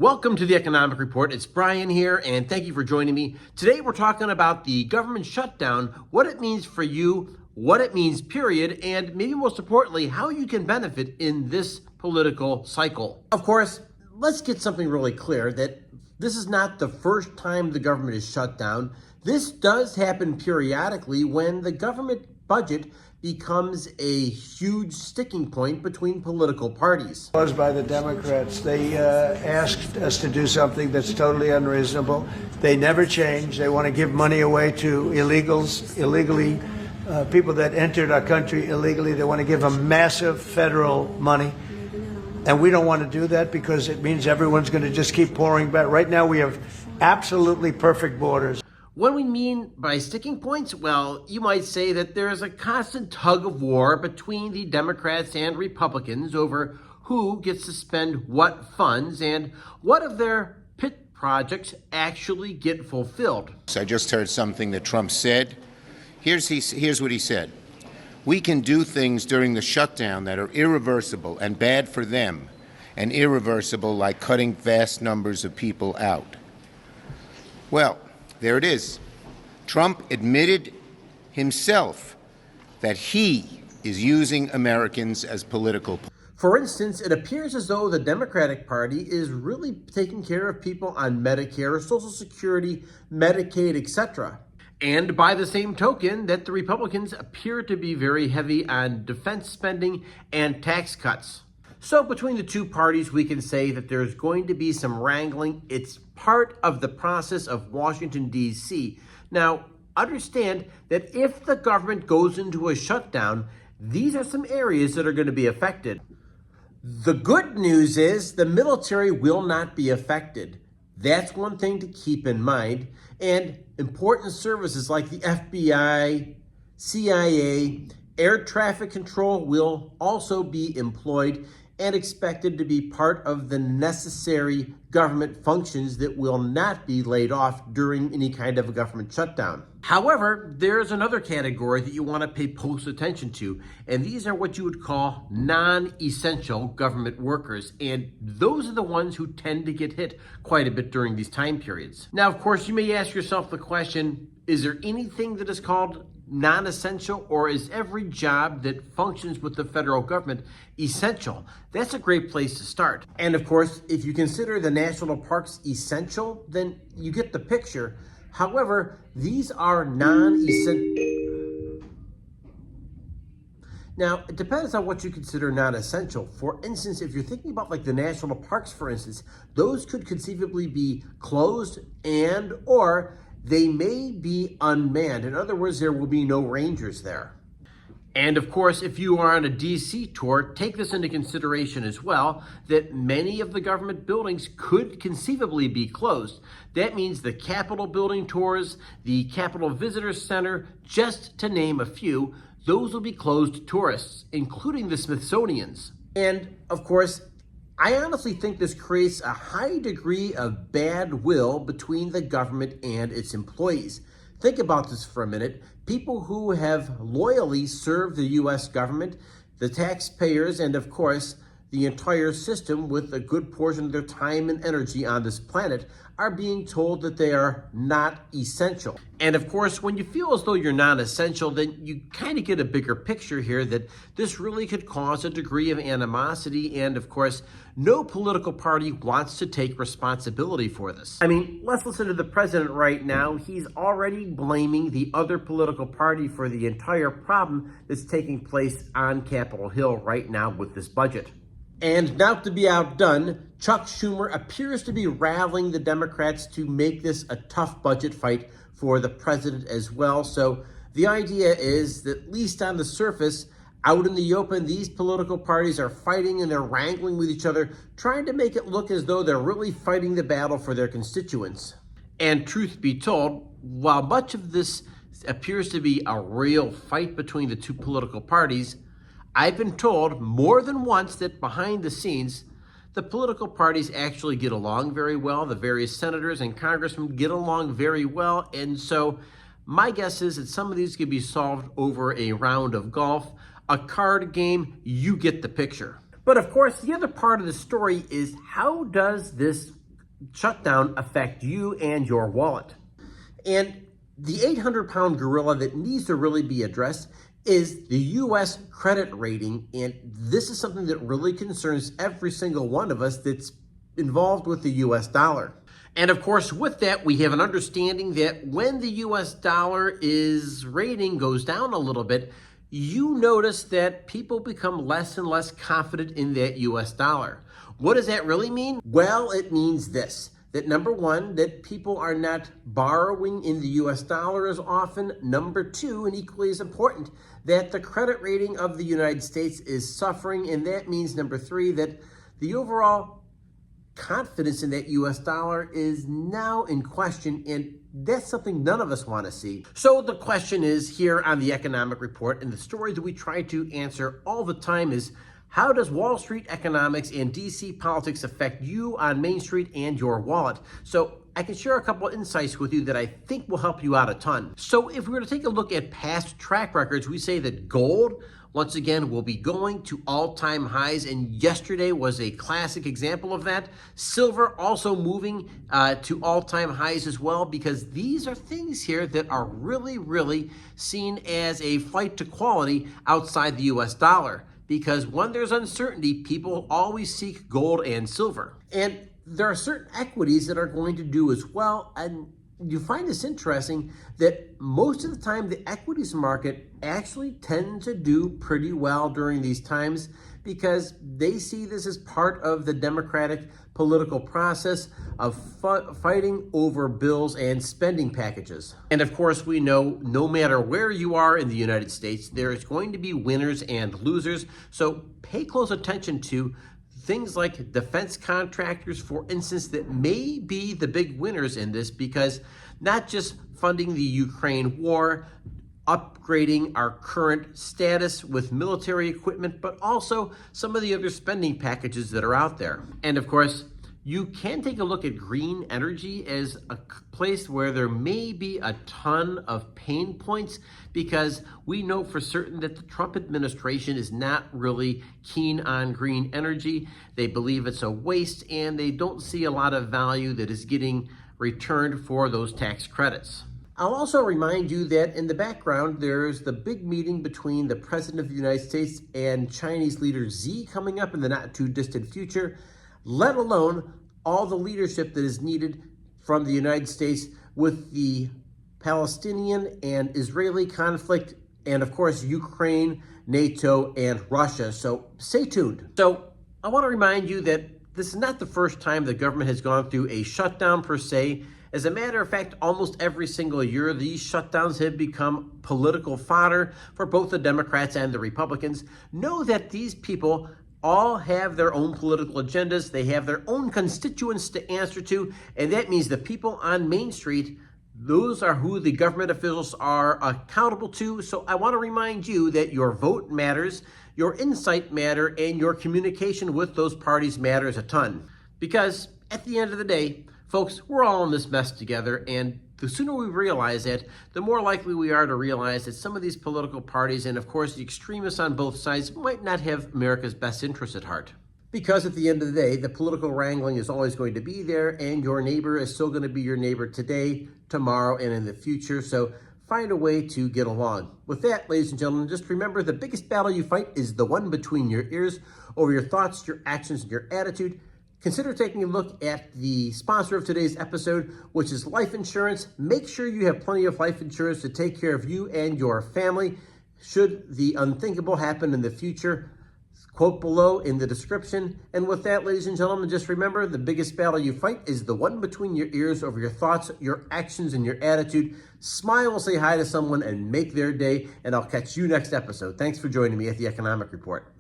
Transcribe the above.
Welcome to the Economic Report. It's Brian here, and thank you for joining me. Today we're talking about the government shutdown, what it means for you, what it means, period, and maybe most importantly, how you can benefit in this political cycle. Of course, let's get something really clear that this is not the first time the government is shut down. This does happen periodically when the government budget becomes a huge sticking point between political parties. By the Democrats, they asked us to do something that's totally unreasonable. They never change. They want to give money away to illegally, people that entered our country illegally. They want to give them massive federal money. And we don't want to do that because it means everyone's going to just keep pouring back. Right now, we have absolutely perfect borders. What we mean by sticking points? Well, you might say that there is a constant tug of war between the Democrats and Republicans over who gets to spend what funds and what of their pet projects actually get fulfilled. I just heard something that Trump said. Here's what he said. We can do things during the shutdown that are irreversible and bad for them, and irreversible like cutting vast numbers of people out. Well, there it is. Trump admitted himself that he is using Americans as political. For instance, it appears as though the Democratic Party is really taking care of people on Medicare, Social Security, Medicaid, etc. And by the same token, that the Republicans appear to be very heavy on defense spending and tax cuts. So between the two parties, we can say that there's going to be some wrangling. It's part of the process of Washington, D.C. Now, understand that if the government goes into a shutdown, these are some areas that are going to be affected. The good news is the military will not be affected. That's one thing to keep in mind. And important services like the FBI, CIA, air traffic control will also be employed and expected to be part of the necessary government functions that will not be laid off during any kind of a government shutdown. However, there's another category that you want to pay close attention to, and these are what you would call non-essential government workers, and those are the ones who tend to get hit quite a bit during these time periods. Now, of course, you may ask yourself the question, is there anything that is called non-essential, or is every job that functions with the federal government essential? That's a great place to start. And of course, if you consider the national parks essential, then you get the picture. However, these are non-essential. Now, it depends on what you consider non-essential. For instance, if you're thinking about like the national parks, for instance, those could conceivably be closed and or they may be unmanned. In other words, there will be no rangers there. And of course, if you are on a DC tour, take this into consideration as well, that many of the government buildings could conceivably be closed. That means the Capitol building tours, the Capitol Visitor Center, just to name a few, those will be closed to tourists, including the Smithsonian's. And of course, I honestly think this creates a high degree of bad will between the government and its employees. Think about this for a minute. People who have loyally served the U.S. government, the taxpayers, and of course, the entire system with a good portion of their time and energy on this planet are being told that they are not essential. And of course, when you feel as though you're not essential, then you kind of get a bigger picture here that this really could cause a degree of animosity. And of course, no political party wants to take responsibility for this. I mean, let's listen to the president right now. He's already blaming the other political party for the entire problem that's taking place on Capitol Hill right now with this budget. And not to be outdone, Chuck Schumer appears to be rallying the Democrats to make this a tough budget fight for the president as well. So the idea is that, at least on the surface, out in the open, these political parties are fighting and they're wrangling with each other, trying to make it look as though they're really fighting the battle for their constituents. And truth be told, while much of this appears to be a real fight between the two political parties, I've been told more than once that behind the scenes, the political parties actually get along very well. The various senators and congressmen get along very well. And so my guess is that some of these could be solved over a round of golf, a card game. You get the picture. But of course, the other part of the story is, how does this shutdown affect you and your wallet? And the 800-pound gorilla that needs to really be addressed is the U.S. credit rating, and this is something that really concerns every single one of us that's involved with the U.S. dollar. And of course, with that, we have an understanding that when the U.S. dollar rating goes down a little bit, you notice that people become less and less confident in that U.S. dollar. What does that really mean? Well, it means this, that number one, that people are not borrowing in the U.S. dollar as often. Number two, and equally as important, that the credit rating of the United States is suffering. And that means, number three, that the overall confidence in that U.S. dollar is now in question, and that's something none of us want to see. So the question is here on the Economic Report, and the story that we try to answer all the time is, how does Wall Street economics and DC politics affect you on Main Street and your wallet? So I can share a couple of insights with you that I think will help you out a ton. So if we were to take a look at past track records, we say that gold, once again, will be going to all-time highs, and yesterday was a classic example of that. Silver also moving to all-time highs as well, because these are things here that are really, really seen as a flight to quality outside the U.S. dollar. Because when there's uncertainty, people always seek gold and silver. And there are certain equities that are going to do as well. And you find this interesting that most of the time the equities market actually tend to do pretty well during these times, because they see this as part of the democratic political process of fighting over bills and spending packages. And of course, we know no matter where you are in the United States, there is going to be winners and losers. So pay close attention to things like defense contractors, for instance, that may be the big winners in this, because not just funding the Ukraine war, upgrading our current status with military equipment, but also some of the other spending packages that are out there. And of course, you can take a look at green energy as a place where there may be a ton of pain points, because we know for certain that the Trump administration is not really keen on green energy. They believe it's a waste, and they don't see a lot of value that is getting returned for those tax credits. I'll also remind you that in the background, there's the big meeting between the President of the United States and Chinese leader Xi coming up in the not too distant future, let alone all the leadership that is needed from the United States with the Palestinian and Israeli conflict, and of course, Ukraine, NATO, and Russia. So stay tuned. So I want to remind you that this is not the first time the government has gone through a shutdown per se. As a matter of fact, almost every single year, these shutdowns have become political fodder for both the Democrats and the Republicans. Know that these people all have their own political agendas. They have their own constituents to answer to, and that means the people on Main Street, those are who the government officials are accountable to. So I want to remind you that your vote matters, your insight matter, and your communication with those parties matters a ton. Because at the end of the day, folks, we're all in this mess together, and the sooner we realize that, the more likely we are to realize that some of these political parties, and of course the extremists on both sides, might not have America's best interests at heart. Because at the end of the day, the political wrangling is always going to be there, and your neighbor is still going to be your neighbor today, tomorrow, and in the future. So find a way to get along. With that, ladies and gentlemen, just remember, the biggest battle you fight is the one between your ears, over your thoughts, your actions, and your attitude. Consider taking a look at the sponsor of today's episode, which is life insurance. Make sure you have plenty of life insurance to take care of you and your family should the unthinkable happen in the future. Quote below in the description. And with that, ladies and gentlemen, just remember, the biggest battle you fight is the one between your ears, over your thoughts, your actions, and your attitude. Smile, say hi to someone, and make their day. And I'll catch you next episode. Thanks for joining me at the Economic Report.